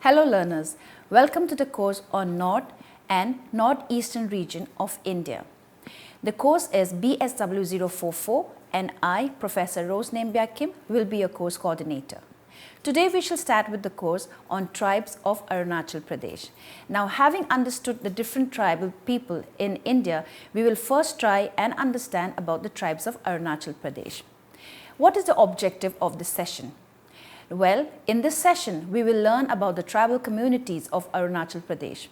Hello learners, welcome to the course on North and Northeastern region of India. The course is BSW 044 and I, Professor Rose Nembiakkim, will be your course coordinator. Today we shall start with the course on tribes of Arunachal Pradesh. Now, having understood the different tribal people in India, we will first try and understand about the tribes of Arunachal Pradesh. What is the objective of this session? Well, in this session, we will learn about the tribal communities of Arunachal Pradesh.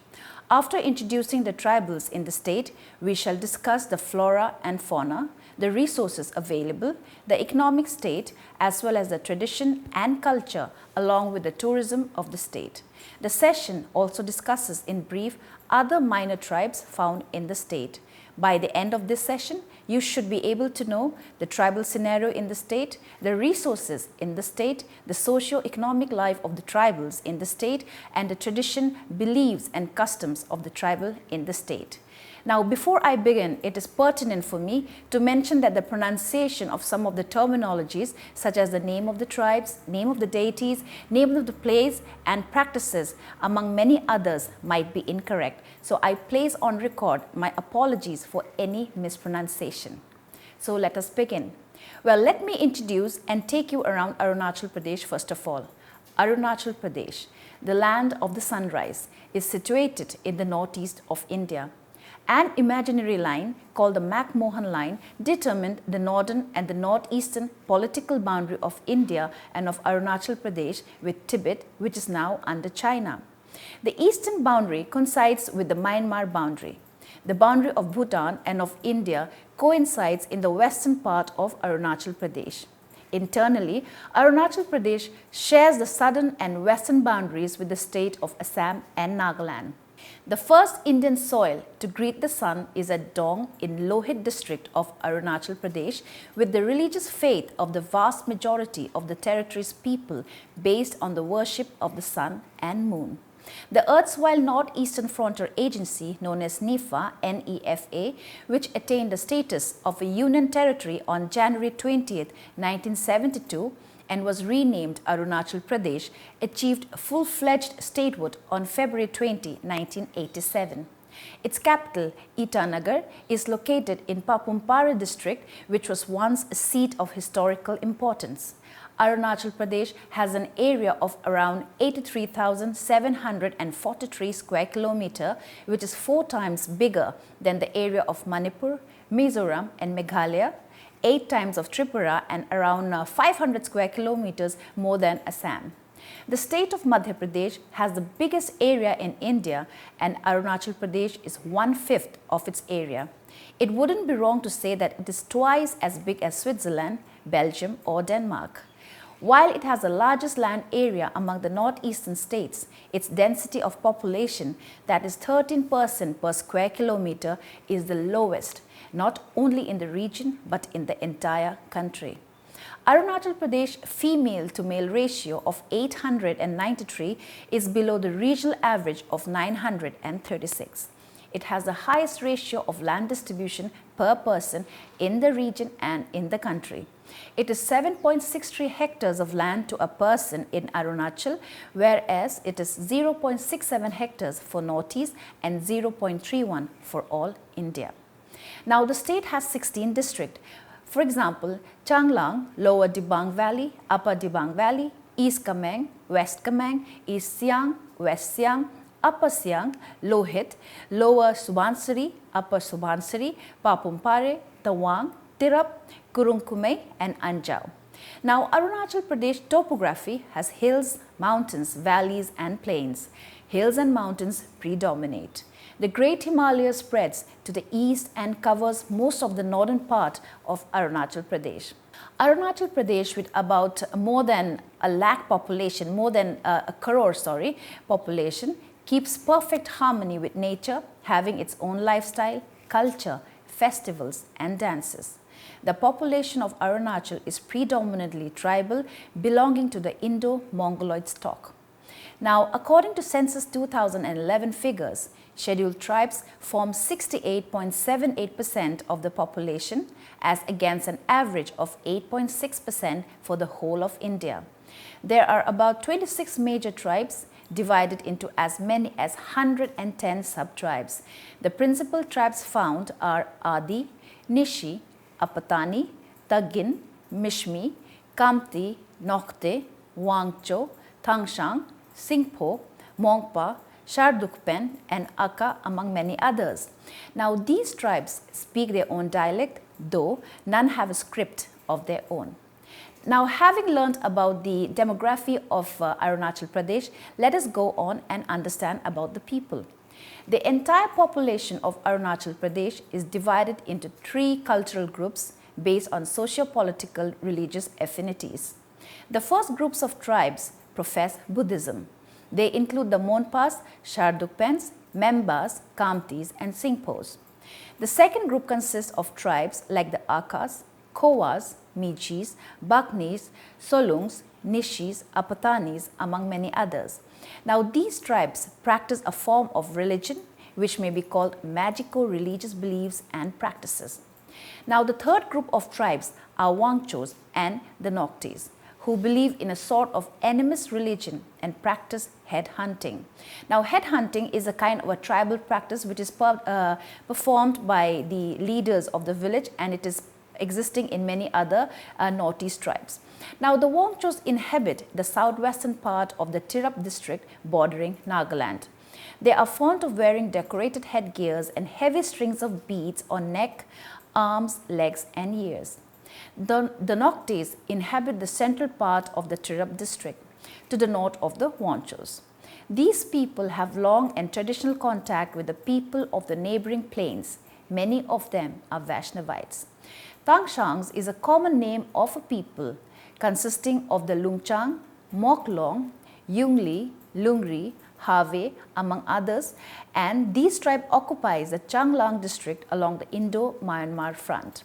After introducing the tribals in the state, we shall discuss the flora and fauna, the resources available, the economic state, as well as the tradition and culture, along with the tourism of the state. The session also discusses in brief other minor tribes found in the state. By the end of this session, you should be able to know the tribal scenario in the state, the resources in the state, the socio-economic life of the tribals in the state, and the tradition, beliefs and customs of the tribal in the state. Now, before I begin, it is pertinent for me to mention that the pronunciation of some of the terminologies, such as the name of the tribes, name of the deities, name of the place and practices, among many others, might be incorrect. So I place on record my apologies for any mispronunciation. So let us begin. Well, let me introduce and take you around Arunachal Pradesh first of all. Arunachal Pradesh, the land of the sunrise, is situated in the northeast of India. An imaginary line called the McMahon line determined the northern and the northeastern political boundary of India and of Arunachal Pradesh with Tibet, which is now under China. The eastern boundary coincides with the Myanmar boundary. The boundary of Bhutan and of India coincides in the western part of Arunachal Pradesh. Internally, Arunachal Pradesh shares the southern and western boundaries with the state of Assam and Nagaland. The first Indian soil to greet the sun is at Dong in Lohit district of Arunachal Pradesh, with the religious faith of the vast majority of the territory's people based on the worship of the sun and moon. The erstwhile Northeastern Frontier Agency, known as NEFA, which attained the status of a union territory on January 20, 1972, and was renamed Arunachal Pradesh, achieved full-fledged statehood on February 20, 1987. Its capital, Itanagar, is located in Papumpare district, which was once a seat of historical importance. Arunachal Pradesh has an area of around 83,743 square kilometer, which is 4 times bigger than the area of Manipur, Mizoram and Meghalaya, 8 times of Tripura, and around 500 square kilometers more than Assam. The state of Madhya Pradesh has the biggest area in India, and Arunachal Pradesh is 1/5 of its area. It wouldn't be wrong to say that it is twice as big as Switzerland, Belgium or Denmark. While it has the largest land area among the northeastern states, its density of population, that is 13% per square kilometer, is the lowest, not only in the region but in the entire country. Arunachal Pradesh female to male ratio of 893 is below the regional average of 936. It has the highest ratio of land distribution per person in the region and in the country. It is 7.63 hectares of land to a person in Arunachal, whereas it is 0.67 hectares for Northeast and 0.31 for all India. Now, the state has 16 districts. For example, Changlang, Lower Dibang Valley, Upper Dibang Valley, East Kameng, West Kameng, East Siang, West Siang, Upper Siang, Lohit, Lower Subansiri, Upper Subansiri, Papumpare, Tawang, Tirap, Kurungkumei and Anjao. Now, Arunachal Pradesh topography has hills, mountains, valleys and plains. Hills and mountains predominate. The Great Himalaya spreads to the east and covers most of the northern part of Arunachal Pradesh. Arunachal Pradesh, with about more than a lakh population, more than a crore population, keeps perfect harmony with nature, having its own lifestyle, culture, festivals and dances. The population of Arunachal is predominantly tribal, belonging to the Indo-Mongoloid stock. Now, according to Census 2011 figures, scheduled tribes form 68.78% of the population, as against an average of 8.6% for the whole of India. There are about 26 major tribes, divided into as many as 110 sub-tribes. The principal tribes found are Adi, Nishi, Apatani, Tagin, Mishmi, Kamti, Nokte, Wangcho, Tangshang, Singpo, Mongpa, Shardukpen and Aka, among many others. Now these tribes speak their own dialect, though none have a script of their own. Now, having learned about the demography of Arunachal Pradesh, let us go on and understand about the people. The entire population of Arunachal Pradesh is divided into 3 cultural groups based on socio-political religious affinities. The first groups of tribes profess Buddhism. They include the Monpas, Shardukpens, Membas, Kamtis and Singpos. The second group consists of tribes like the Akas, Kowas, Michis, Baknis, Solungs, Nishis, Apatanis, among many others. Now these tribes practice a form of religion which may be called magico-religious beliefs and practices. Now the third group of tribes are Wangchos and the Noktes, who believe in a sort of animist religion and practice head hunting. Now head hunting is a kind of a tribal practice which is performed by the leaders of the village, and it is existing in many other northeast tribes. Now the Wangchos inhabit the southwestern part of the Tirap district bordering Nagaland. They are fond of wearing decorated headgears and heavy strings of beads on neck, arms, legs and ears. The Noktes inhabit the central part of the Tirap district to the north of the Wangchos. These people have long and traditional contact with the people of the neighboring plains. Many of them are Vaishnavites. Tangshangs is a common name of a people consisting of the Lungchang, Moklong, Yungli, Lungri, Have, among others, and these tribe occupies the Changlang district along the Indo-Myanmar front.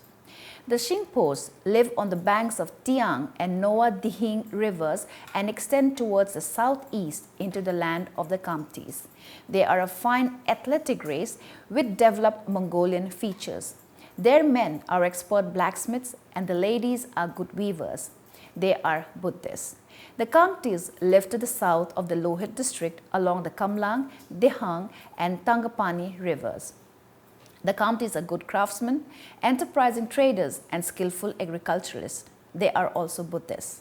The Singpos live on the banks of Tiang and Noa Dihing rivers and extend towards the southeast into the land of the Kamtis. They are a fine athletic race with developed Mongolian features. Their men are expert blacksmiths and the ladies are good weavers. They are Buddhists. The Kamtis live to the south of the Lohit district along the Kamlang, Dehang and Tangapani rivers. The Kamtis are good craftsmen, enterprising traders and skillful agriculturalists. They are also Buddhists.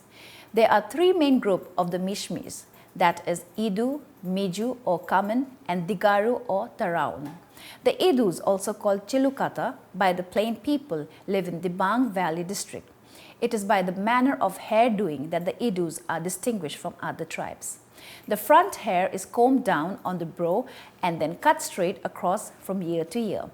There are 3 main groups of the Mishmis, that is Idu, Miju or Kamen and Digaru or Taraun. The Idus, also called Chilukata by the plain people, live in Dibang Valley district. It is by the manner of hair doing that the Idus are distinguished from other tribes. The front hair is combed down on the brow and then cut straight across from ear to ear.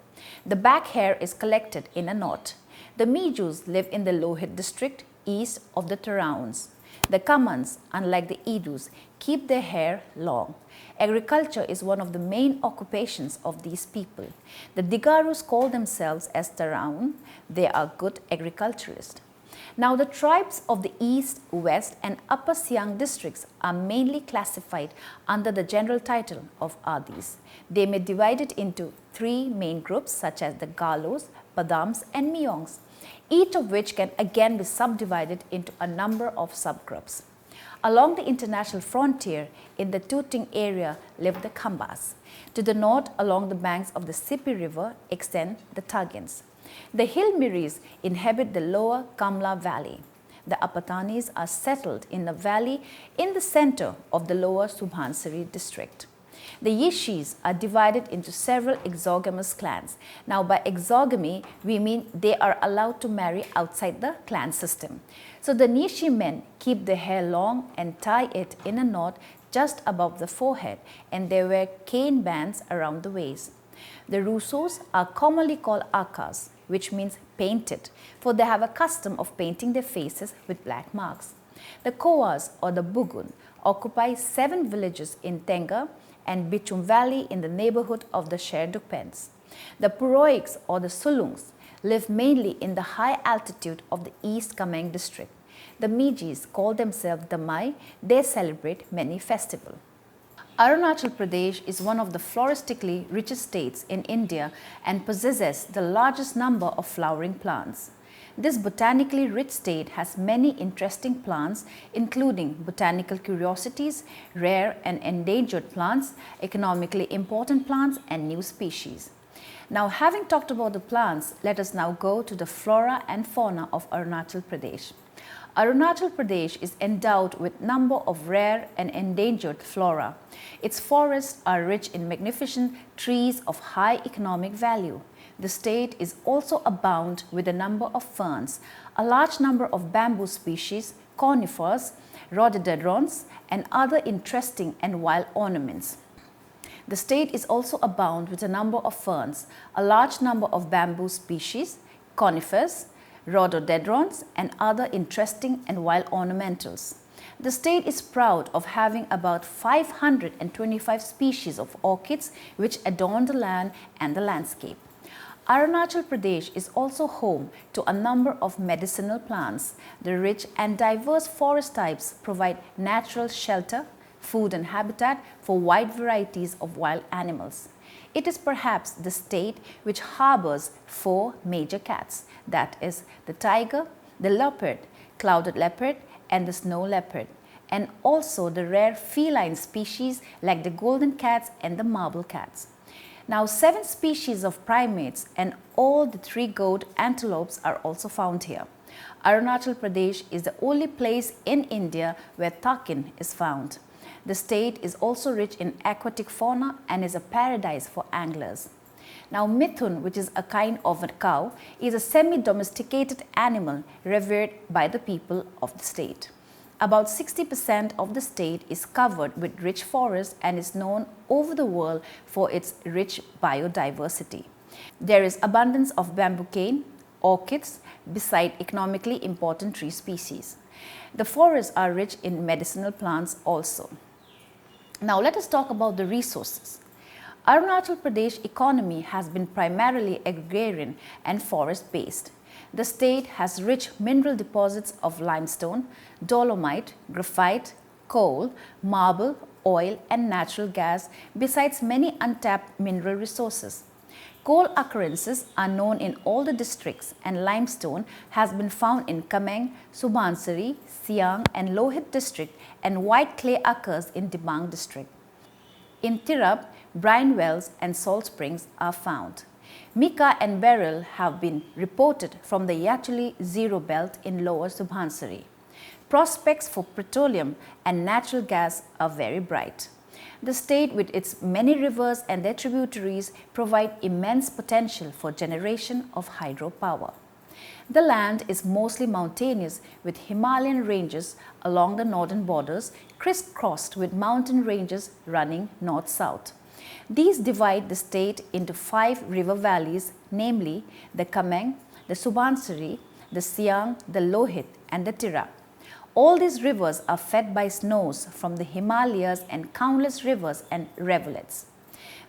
The back hair is collected in a knot. The Mijus live in the Lohit district east of the Tarauns. The Kamans, unlike the Idus, keep their hair long. Agriculture is one of the main occupations of these people. The Digarus call themselves as Taraun. They are good agriculturalists. Now the tribes of the East, West and Upper Siang districts are mainly classified under the general title of Adis. They may be divided into 3 main groups such as the Galos, Padams and Miongs, each of which can again be subdivided into a number of subgroups. Along the international frontier in the Tuting area live the Khambas. To the north along the banks of the Sipi river extend the Tagins. The Hilmiris inhabit the lower Kamla valley. The Apatanis are settled in the valley in the center of the lower Subhansari district. The Yishis are divided into several exogamous clans. Now by exogamy, we mean they are allowed to marry outside the clan system. So the Nishi men keep their hair long and tie it in a knot just above the forehead, and they wear cane bands around the waist. The Rusos are commonly called Akas, which means painted, for they have a custom of painting their faces with black marks. The Kowas or the Bugun occupy 7 villages in Tenga and Bichum Valley in the neighborhood of the Sherdukpens. The Puroiks or the Sulungs live mainly in the high altitude of the East Kameng district. The Mijis call themselves Damai. They celebrate many festivals. Arunachal Pradesh is one of the floristically richest states in India and possesses the largest number of flowering plants. This botanically rich state has many interesting plants, including botanical curiosities, rare and endangered plants, economically important plants, and new species. Now, having talked about the plants, let us now go to the flora and fauna of Arunachal Pradesh. Arunachal Pradesh is endowed with a number of rare and endangered flora. Its forests are rich in magnificent trees of high economic value. The state is also abound with a number of ferns, a large number of bamboo species, conifers, rhododendrons, and other interesting and wild ornaments. The state is also abound with a number of ferns, a large number of bamboo species, conifers, rhododendrons, and other interesting and wild ornamentals. The state is proud of having about 525 species of orchids which adorn the land and the landscape. Arunachal Pradesh is also home to a number of medicinal plants. The rich and diverse forest types provide natural shelter, food and habitat for wide varieties of wild animals. It is perhaps the state which harbors 4 major cats, that is the tiger, the leopard, clouded leopard, and the snow leopard, and also the rare feline species like the golden cats and the marble cats. Now, 7 species of primates and all the 3 goat antelopes are also found here. Arunachal Pradesh is the only place in India where takin is found. The state is also rich in aquatic fauna and is a paradise for anglers. Now, mithun, which is a kind of a cow, is a semi-domesticated animal revered by the people of the state. About 60% of the state is covered with rich forests and is known over the world for its rich biodiversity. There is abundance of bamboo cane, orchids, beside economically important tree species. The forests are rich in medicinal plants also. Now, let us talk about the resources. Arunachal Pradesh economy has been primarily agrarian and forest-based. The state has rich mineral deposits of limestone, dolomite, graphite, coal, marble, oil, and natural gas, besides many untapped mineral resources. Coal occurrences are known in all the districts, and limestone has been found in Kameng, Subansiri, Siang, and Lohit district, and white clay occurs in Dibang district. In Tirap, brine wells and salt springs are found. Mica and beryl have been reported from the Yachuli Zero Belt in Lower Subansiri. Prospects for petroleum and natural gas are very bright. The state, with its many rivers and their tributaries, provide immense potential for generation of hydropower. The land is mostly mountainous with Himalayan ranges along the northern borders, crisscrossed with mountain ranges running north-south. These divide the state into 5 river valleys, namely the Kameng, the Subansiri, the Siang, the Lohit, and the Tirap. All these rivers are fed by snows from the Himalayas and countless rivers and rivulets.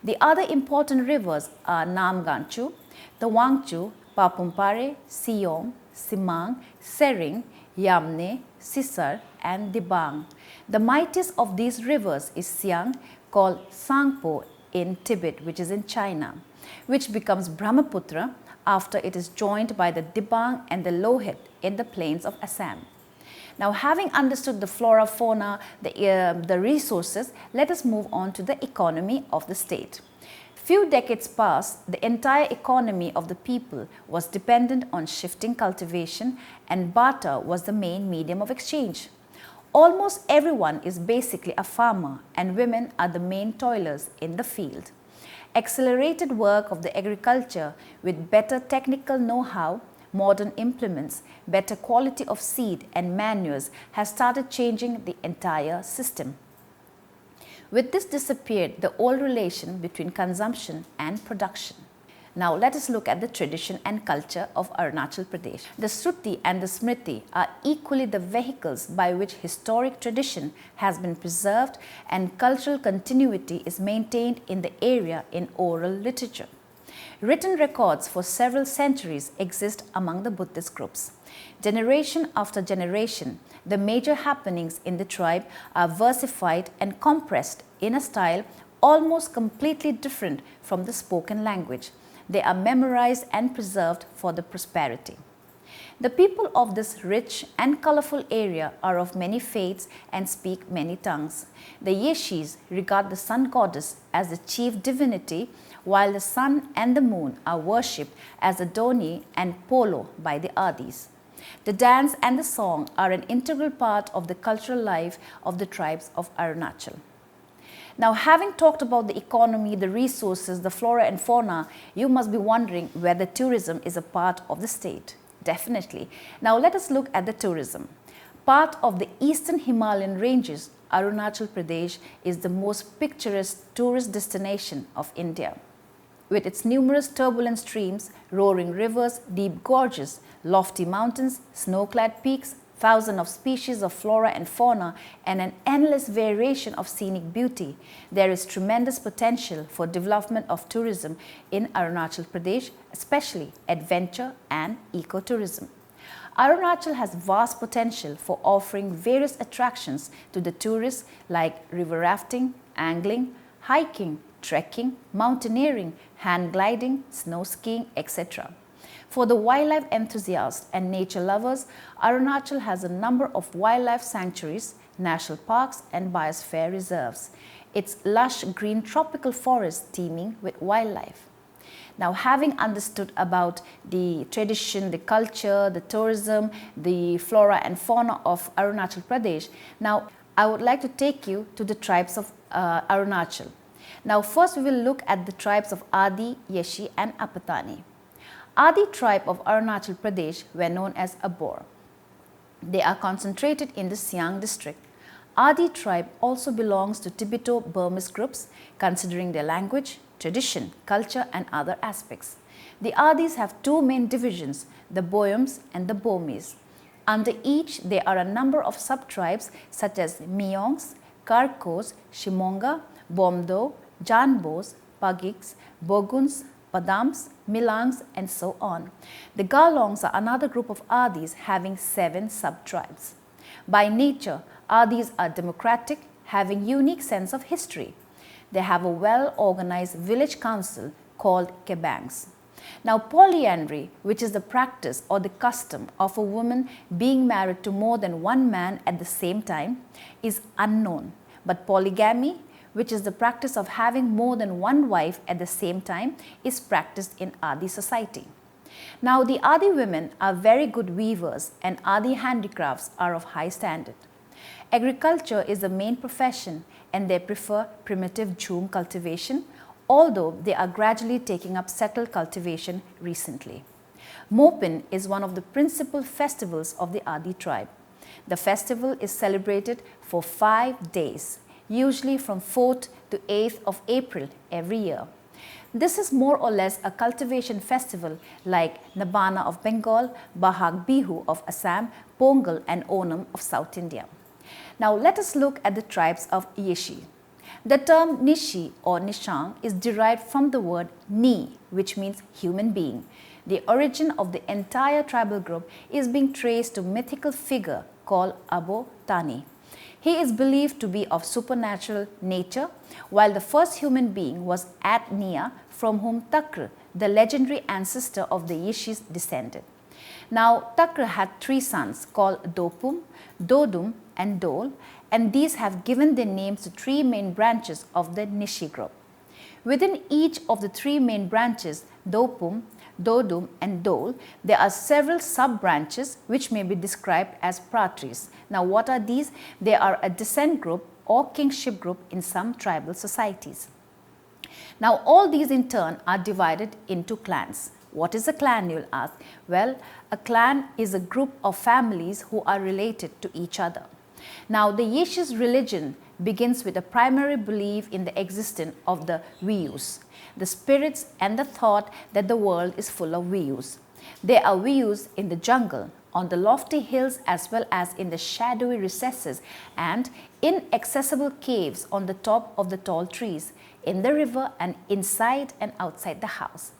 The other important rivers are Namganchu, the Wangchu, Papumpare, Siom, Simang, Sering, Yamne, Sisar, and Dibang. The mightiest of these rivers is Siang, called Sangpo in Tibet, which is in China, which becomes Brahmaputra after it is joined by the Dibang and the Lohit in the plains of Assam. Now, having understood the flora, fauna, the resources, let us move on to the economy of the state. Few decades past, the entire economy of the people was dependent on shifting cultivation, and barter was the main medium of exchange. Almost everyone is basically a farmer, and women are the main toilers in the field. Accelerated work of the agriculture with better technical know-how, modern implements, better quality of seed and manures has started changing the entire system. With this disappeared the old relation between consumption and production. Now let us look at the tradition and culture of Arunachal Pradesh. The Shruti and the Smriti are equally the vehicles by which historic tradition has been preserved and cultural continuity is maintained in the area in oral literature. Written records for several centuries exist among the Buddhist groups. Generation after generation, the major happenings in the tribe are versified and compressed in a style almost completely different from the spoken language. They are memorized and preserved for the prosperity. The people of this rich and colorful area are of many faiths and speak many tongues. The Yeshis regard the sun goddess as the chief divinity, while the sun and the moon are worshipped as Adoni and Polo by the Adis. The dance and the song are an integral part of the cultural life of the tribes of Arunachal. Now, having talked about the economy, the resources, the flora and fauna, you must be wondering whether tourism is a part of the state. Definitely. Now, let us look at the tourism. Part of the eastern Himalayan ranges, Arunachal Pradesh is the most picturesque tourist destination of India. With its numerous turbulent streams, roaring rivers, deep gorges, lofty mountains, snow-clad peaks, thousands of species of flora and fauna, and an endless variation of scenic beauty, there is tremendous potential for development of tourism in Arunachal Pradesh, especially adventure and ecotourism. Arunachal has vast potential for offering various attractions to the tourists like river rafting, angling, hiking, trekking, mountaineering, hand gliding, snow skiing, etc. For the wildlife enthusiasts and nature lovers, Arunachal has a number of wildlife sanctuaries, national parks and biosphere reserves. Its lush green tropical forests teeming with wildlife. Now, having understood about the tradition, the culture, the tourism, the flora and fauna of Arunachal Pradesh, now I would like to take you to the tribes of Arunachal. Now, first we will look at the tribes of Adi, Yeshi and Apatani. Adi tribe of Arunachal Pradesh were known as Abor. They are concentrated in the Siang district. Adi tribe also belongs to Tibeto-Burmese groups, considering their language, tradition, culture and other aspects. The Adis have two main divisions, the Boyams and the Burmese. Under each, there are a number of sub-tribes such as Miongs, Karkos, Shimonga, Bomdo, Janbos, Pagiks, Boguns, Padams, Milangs and so on. The Galongs are another group of Adis having 7 sub-tribes. By nature, Adis are democratic, having unique sense of history. They have a well-organized village council called Kebangs. Now, polyandry, which is the practice or the custom of a woman being married to more than one man at the same time, is unknown. But polygamy, which is the practice of having more than one wife at the same time, is practiced in Adi society. Now, the Adi women are very good weavers and Adi handicrafts are of high standard. Agriculture is the main profession and they prefer primitive jhum cultivation, although they are gradually taking up settled cultivation recently. Mopin is one of the principal festivals of the Adi tribe. The festival is celebrated for 5 days, usually from 4th to 8th of April every year. This is more or less a cultivation festival like Nabana of Bengal, Bahag Bihu of Assam, Pongal and Onam of South India. Now let us look at the tribes of Yeshi. The term Nishi or Nishang is derived from the word Ni, which means human being. The origin of the entire tribal group is being traced to mythical figure called Abo Tani. He is believed to be of supernatural nature, while the first human being was At Nia, from whom Takr, the legendary ancestor of the Yeshis, descended. Now, Takr had 3 sons called Dopum, Dodum and Dol, and these have given their names to 3 main branches of the Nishi group. Within each of the 3 main branches, Dopum, Dodum and Dol, there are several sub-branches which may be described as pratris. Now, what are these? They are a descent group or kingship group in some tribal societies. Now, all these in turn are divided into clans. What is a clan, you'll ask? Well, a clan is a group of families who are related to each other. Now, the Yeshis religion begins with a primary belief in the existence of the Viyus, the spirits and the thought that the world is full of Viyus. There are Viyus in the jungle, on the lofty hills as well as in the shadowy recesses and inaccessible caves on the top of the tall trees, in the river and inside and outside the house.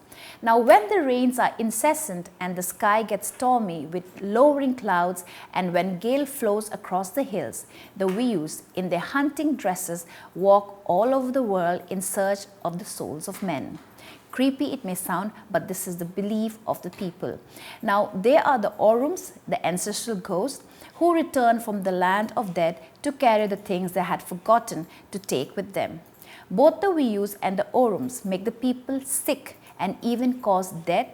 Now, when the rains are incessant and the sky gets stormy with lowering clouds and when gale flows across the hills, the Viyus in their hunting dresses walk all over the world in search of the souls of men. Creepy it may sound, but this is the belief of the people. Now, they are the Orums, the ancestral ghosts, who return from the land of dead to carry the things they had forgotten to take with them. Both the Viyus and the Orums make the people sick and even cause death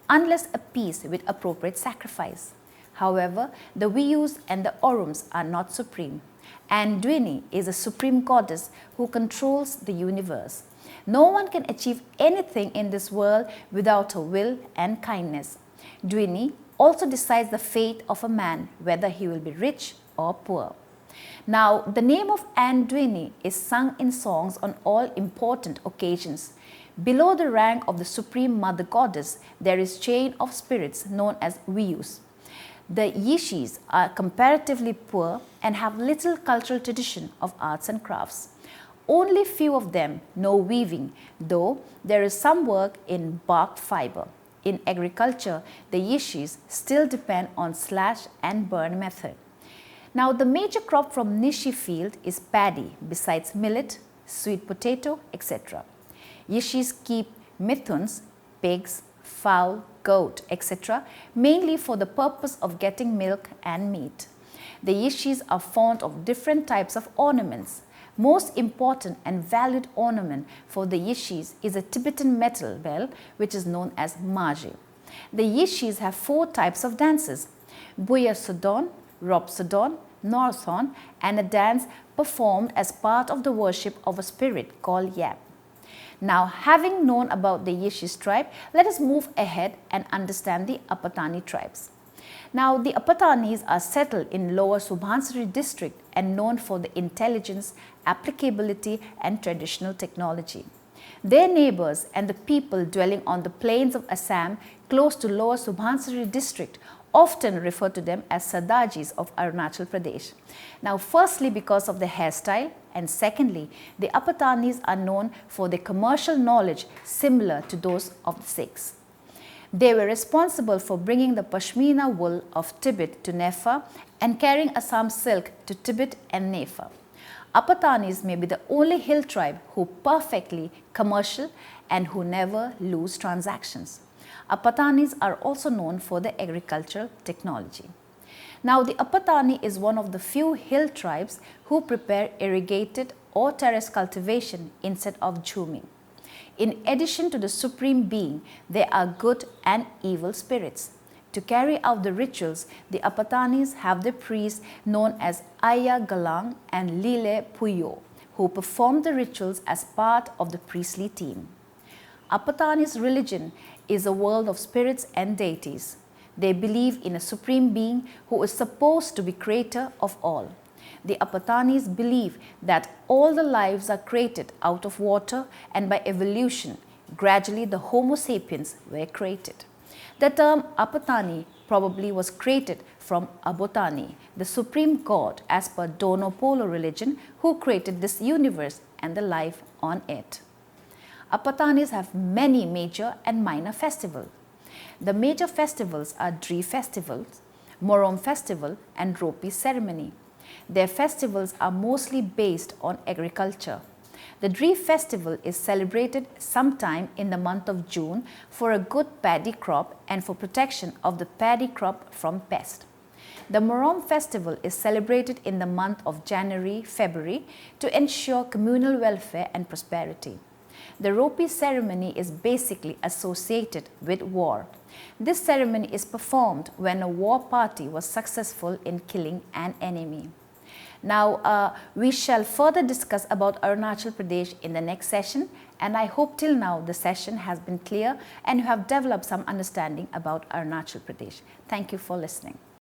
unless appeased with appropriate sacrifice. However, the Viyus and the Orums are not supreme. Andwini is a supreme goddess who controls the universe. No one can achieve anything in this world without her will and kindness. Dwini also decides the fate of a man, whether he will be rich or poor. Now, the name of Andwini is sung in songs on all important occasions. Below the rank of the supreme mother goddess, there is chain of spirits known as Viyus. The Yishis are comparatively poor and have little cultural tradition of arts and crafts. Only few of them know weaving, though there is some work in bark fiber. In agriculture, the Yishis still depend on slash and burn method. Now, the major crop from Nishi field is paddy, besides millet, sweet potato, etc. Yishis keep mithuns, pigs, fowl, goat, etc., mainly for the purpose of getting milk and meat. The Yishis are fond of different types of ornaments. Most important and valued ornament for the Yishis is a Tibetan metal bell, which is known as maji. The Yishis have 4 types of dances: Buya Sodon, Rob Sodon, Northon, and a dance performed as part of the worship of a spirit called Yap. Now, having known about the Yishis tribe, let us move ahead and understand the Apatani tribes. Now, the Apatanis are settled in Lower Subansiri district and known for the intelligence, applicability, and traditional technology. Their neighbors and the people dwelling on the plains of Assam close to Lower Subansiri district often refer to them as Sardajis of Arunachal Pradesh. Now, firstly, because of the hairstyle, and secondly, the Apatanis are known for their commercial knowledge similar to those of the Sikhs. They were responsible for bringing the Pashmina wool of Tibet to Nefa and carrying Assam silk to Tibet and Nefa. Apatanis may be the only hill tribe who perfectly commercial and who never lose transactions. Apatanis are also known for their agricultural technology. Now, the Apatani is one of the few hill tribes who prepare irrigated or terrace cultivation instead of jhuming. In addition to the supreme being, there are good and evil spirits. To carry out the rituals, the Apatanis have the priests known as Aya Galang and Lile Puyo, who perform the rituals as part of the priestly team. Apatanis' religion is a world of spirits and deities. They believe in a supreme being who is supposed to be creator of all. The Apatanis believe that all the lives are created out of water, and by evolution, gradually the Homo sapiens were created. The term Apatani probably was created from Abotani, the supreme god as per Dono Polo religion, who created this universe and the life on it. Apatanis have many major and minor festivals. The major festivals are Dri festivals, Morom festival, and Ropi ceremony. Their festivals are mostly based on agriculture. The Dri festival is celebrated sometime in the month of June for a good paddy crop and for protection of the paddy crop from pest. The Morom festival is celebrated in the month of January-February to ensure communal welfare and prosperity. The Ropi ceremony is basically associated with war. This ceremony is performed when a war party was successful in killing an enemy. Now, we shall further discuss about Arunachal Pradesh in the next session, and I hope till now the session has been clear and you have developed some understanding about Arunachal Pradesh. Thank you for listening.